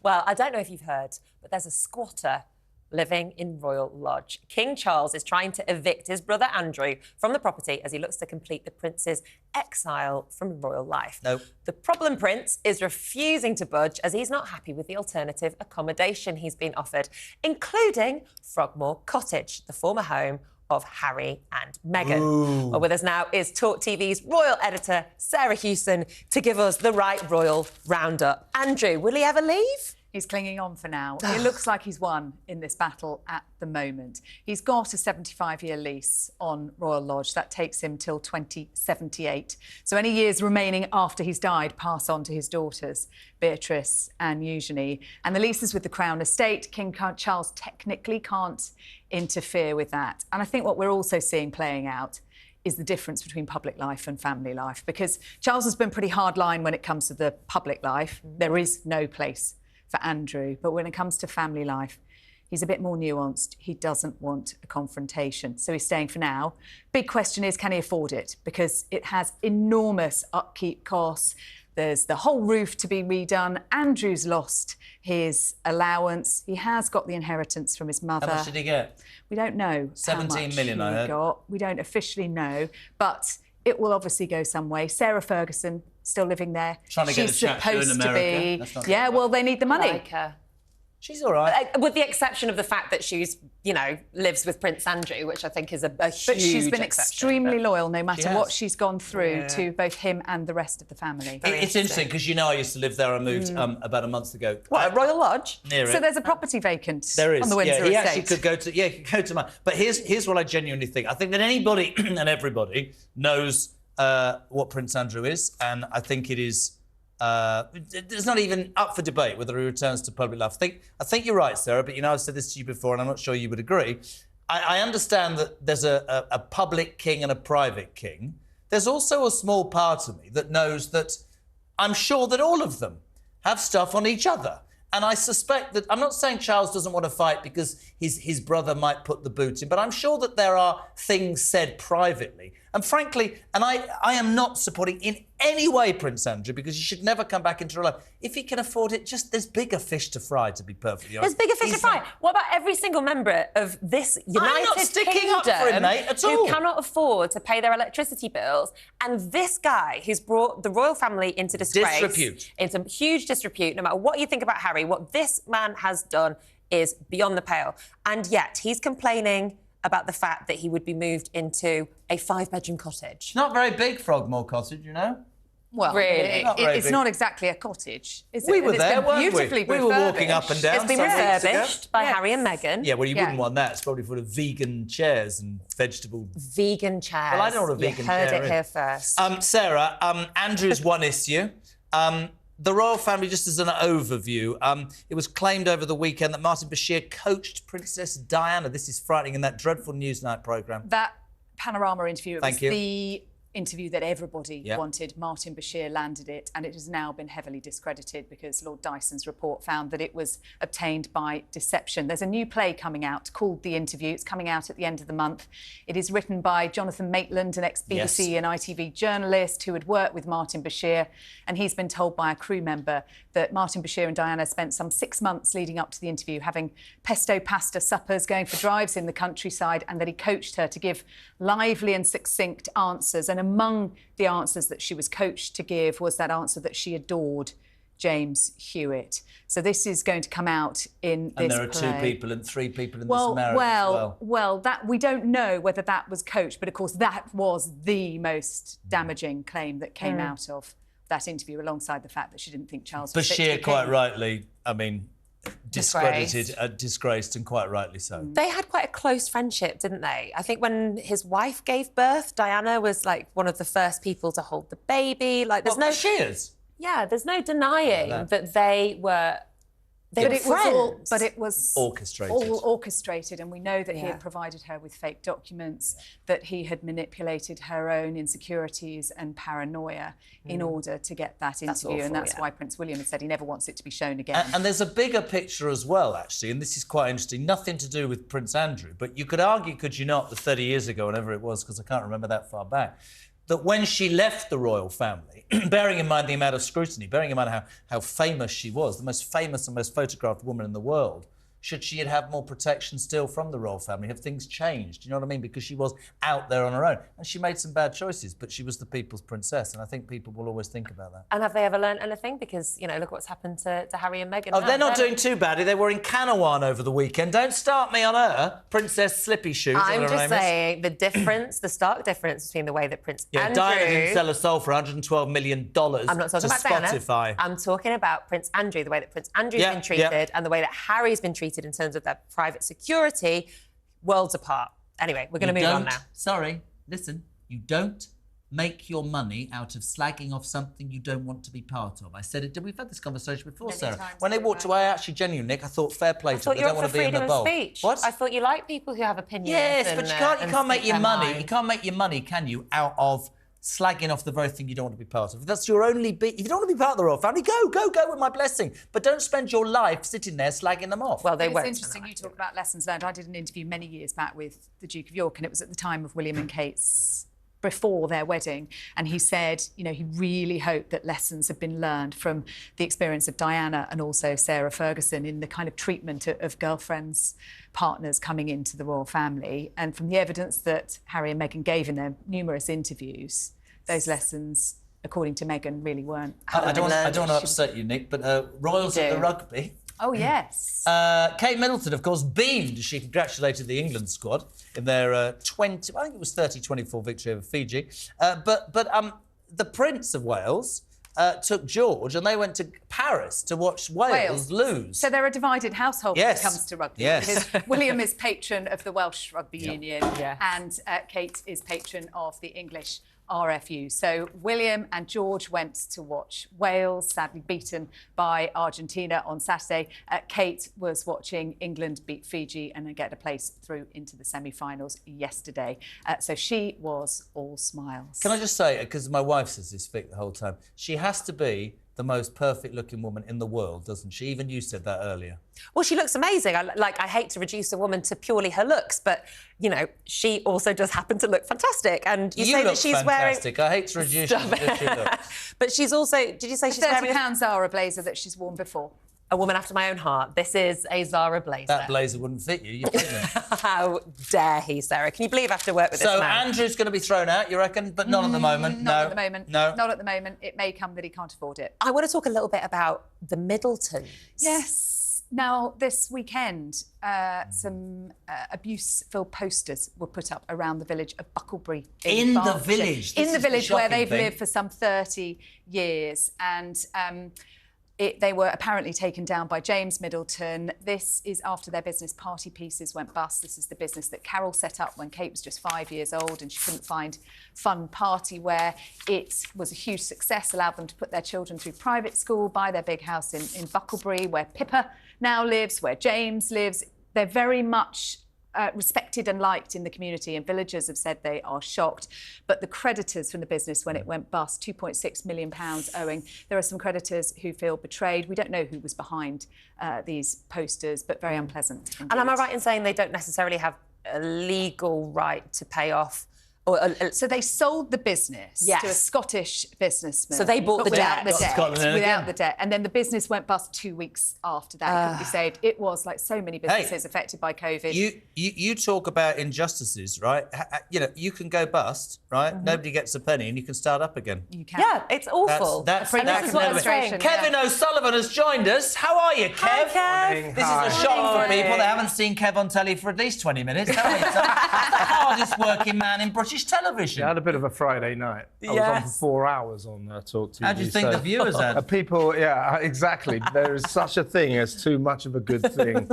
Well, I don't know if you've heard, but there's a squatter living in Royal Lodge. King Charles is trying to evict his brother Andrew from the property as he looks to complete the prince's exile from royal life. Nope. The problem prince is refusing to budge as he's not happy with the alternative accommodation he's been offered, including Frogmore Cottage, the former home of Harry and Meghan. Well, with us now is TalkTV's royal editor, Sarah Hewson, to give us the right royal roundup. Andrew, will he ever leave? He's clinging on for now. It looks like he's won in this battle at the moment. He's got a 75-year lease on Royal Lodge. That takes him till 2078. So any years remaining after he's died pass on to his daughters, Beatrice and Eugenie. And the lease is with the Crown Estate. King Charles technically can't interfere with that. And I think what we're also seeing playing out is the difference between public life and family life, because Charles has been pretty hardline when it comes to the public life. There is no place for Andrew, but when it comes to family life, he's a bit more nuanced. He doesn't want a confrontation, so he's staying for now. Big question is, can he afford it? Because it has enormous upkeep costs. There's the whole roof to be redone. Andrew's lost his allowance. He has got the inheritance from his mother. How much did he get? We don't know 17 million, how much I heard. he got. We don't officially know, but it will obviously go some way. Sarah Ferguson, still living there. Trying to get a chat show in America. That's not Yeah, well, they need the money. Like her. She's all right. With the exception of the fact that she's, you know, lives with Prince Andrew, which I think is a huge But she's been exception. extremely loyal, no matter has. what she's gone through, to both him and the rest of the family. It's interesting because, you know, I used to live there. I moved about a month ago. What, at Royal Lodge? Near So it. there's a property vacant There is. on the Windsor yeah, he estate. actually could go to. Yeah, he could go to mine. But here's what I genuinely think. I think that anybody and everybody knows what Prince Andrew is, and I think it is. It's not even up for debate whether he returns to public life. I think you're right, Sarah, but, you know, I've said this to you before and I'm not sure you would agree. I understand that there's a public king and a private king. There's also a small part of me that knows that I'm sure that all of them have stuff on each other. And I suspect that, I'm not saying Charles doesn't want to fight because his brother might put the boot in, but I'm sure that there are things said privately. And frankly, and I am not supporting in any way Prince Andrew, because he should never come back into real life. If he can afford it, there's bigger fish to fry, to be perfectly honest. There's bigger fish to fry. What about every single member of this I'm not United sticking Kingdom up for him, mate, at all. who cannot afford to pay their electricity bills? And this guy who's brought the royal family into disgrace, Disrepute. into huge disrepute. No matter what you think about Harry, what this man has done is beyond the pale. And yet he's complaining about the fact that he would be moved into a 5-bedroom cottage. Not very big, Frogmore Cottage, you know? Well, Really? it's not exactly a cottage, is it? We were And there, it's been weren't beautifully we? We were walking up and down. It's been some weeks ago. refurbished by Yes. Harry and Meghan. Yeah, well, you Yeah. wouldn't want that. It's probably full of vegan chairs and vegetable. Vegan chairs. Well, I know what a vegan You heard chair it is. here first. Sarah, Andrew's one issue. The royal family, just as an overview, it was claimed over the weekend that Martin Bashir coached Princess Diana. This is frightening in that dreadful Newsnight programme. That Panorama interview, it was Thank you. the interview that everybody Yeah. wanted. Martin Bashir landed it, and it has now been heavily discredited because Lord Dyson's report found that it was obtained by deception. There's a new play coming out called The Interview. It's coming out at the end of the month. It is written by Jonathan Maitland, an ex-BBC Yes. and ITV journalist who had worked with Martin Bashir, and he's been told by a crew member that Martin Bashir and Diana spent some 6 months leading up to the interview having pesto pasta suppers, going for drives in the countryside, and that he coached her to give lively and succinct answers. And among the answers that she was coached to give was that answer that she adored James Hewitt. So this is going to come out in this play. And there are 2 people and 3 people in this marriage as well, that we don't know whether that was coached, but of course that was the most damaging claim that came out of that interview, alongside the fact that she didn't think Charles was fit to be Bashir, king. quite rightly, I mean, discredited, disgraced, and quite rightly so. They had quite a close friendship, didn't they? I think when his wife gave birth, Diana was like one of the first people to hold the baby. Like, there's Bashir's? Yeah, there's no denying that they were. But it was orchestrated. all orchestrated, and we know that he Yeah. had provided her with fake documents, that he had manipulated her own insecurities and paranoia in order to get that interview, awful, and that's yeah. why Prince William has said he never wants it to be shown again. And there's a bigger picture as well, actually, and this is quite interesting. Nothing to do with Prince Andrew, but you could argue, could you not, that 30 years ago, whenever it was, because I can't remember that far back, that when she left the royal family, bearing in mind the amount of scrutiny, bearing in mind how famous she was, the most famous and most photographed woman in the world, should she have more protection still from the royal family? Have things changed? Do you know what I mean? Because she was out there on her own. And she made some bad choices, but she was the people's princess. And I think people will always think about that. And have they ever learned anything? Because, you know, look what's happened to Harry and Meghan. Oh, they're not doing too badly. They were in Canawan over the weekend. Don't start me on her. Princess Slippy Shoes. I'm just saying the difference, the stark difference between the way that Prince Andrew... Diana didn't sell a soul for $112 million I'm not talking about Spotify. Diana. I'm talking about Prince Andrew, the way that Prince Andrew's been treated and the way that Harry's been treated in terms of their private security, worlds apart. Anyway, we're going to move on now. Sorry, listen. You don't make your money out of slagging off something you don't want to be part of. I said it. We've had this conversation before, Sarah. When they walked away, actually, genuinely, Nick, I thought fair play to them. They don't want to be in the bowl. What? I thought you liked people who have opinions. Yes, but you can't make your money. You can't make your money, can you, out of slagging off the very thing you don't want to be part of. If that's your only if you don't want to be part of the royal family, go with my blessing. But don't spend your life sitting there slagging them off. Well, they won't. It's interesting you talk about lessons learned. I did an interview many years back with the Duke of York, and it was at the time of William and Kate's before their wedding, and he said, you know, he really hoped that lessons had been learned from the experience of Diana and also Sarah Ferguson in the kind of treatment of girlfriends, partners coming into the royal family. And from the evidence that Harry and Meghan gave in their numerous interviews, those lessons, according to Meghan, really weren't. I don't want to upset you, Nick, but Royals at the rugby. Oh, yes. Kate Middleton, of course, beamed as she congratulated the England squad in their I think it was 30-24 victory over Fiji. But the Prince of Wales took George and they went to Paris to watch Wales lose. So they're a divided household when it comes to rugby. Yes. Because William is patron of the Welsh Rugby Union and Kate is patron of the English RFU. So William and George went to watch Wales, sadly beaten by Argentina on Saturday. Kate was watching England beat Fiji and then get a place through into the semi-finals yesterday. So she was all smiles. Can I just say, because my wife says this Vic the whole time, she has to be the most perfect-looking woman in the world, doesn't she? Even you said that earlier. Well, she looks amazing. I hate to reduce a woman to purely her looks, but, you know, she also does happen to look fantastic. And you say that she's fantastic. I hate to reduce you to just your looks. But she's also... Did you say she's wearing... £30 Zara blazer that she's worn before. A woman after my own heart. This is a Zara blazer. That blazer wouldn't fit you. You're pregnant. How dare he, Sarah? Can you believe I have to work with this man? So Andrew's going to be thrown out, you reckon? But not at the moment. Not at the moment. No. Not at the moment. It may come that he can't afford it. I want to talk a little bit about the Middletons. Yes. Now, this weekend, some abuse-filled posters were put up around the village of Bucklebury in the Berkshire. village? In the village where they've thing. lived for some 30 years. And they were apparently taken down by James Middleton. This is after their business Party Pieces went bust. This is the business that Carol set up when Kate was just 5 years old and she couldn't find fun party wear. It was a huge success, allowed them to put their children through private school, buy their big house in Bucklebury, where Pippa now lives, where James lives. They're very much respected and liked in the community, and villagers have said they are shocked. But the creditors from the business, when it went bust, £2.6 million owing. There are some creditors who feel betrayed. We don't know who was behind these posters, but very unpleasant indeed. And am I right in saying they don't necessarily have a legal right to pay off? So they sold the business to a Scottish businessman. So they bought the debt. Without the debt. And then the business went bust 2 weeks after that. It couldn't be saved. It was like so many businesses affected by COVID. You talk about injustices, right? You know, you can go bust, right? Mm-hmm. Nobody gets a penny and you can start up again. You can. Yeah, it's awful. That's this is what I'm saying. Kevin O'Sullivan has joined us. How are you, Kev? Hi, Kev. This is a shock for people that haven't seen Kev on telly for at least 20 minutes. He's the hardest working man in British television. I had a bit of a Friday night. I was on for 4 hours on TalkTV. How do you think the viewers had? People, yeah, exactly. There is such a thing as too much of a good thing.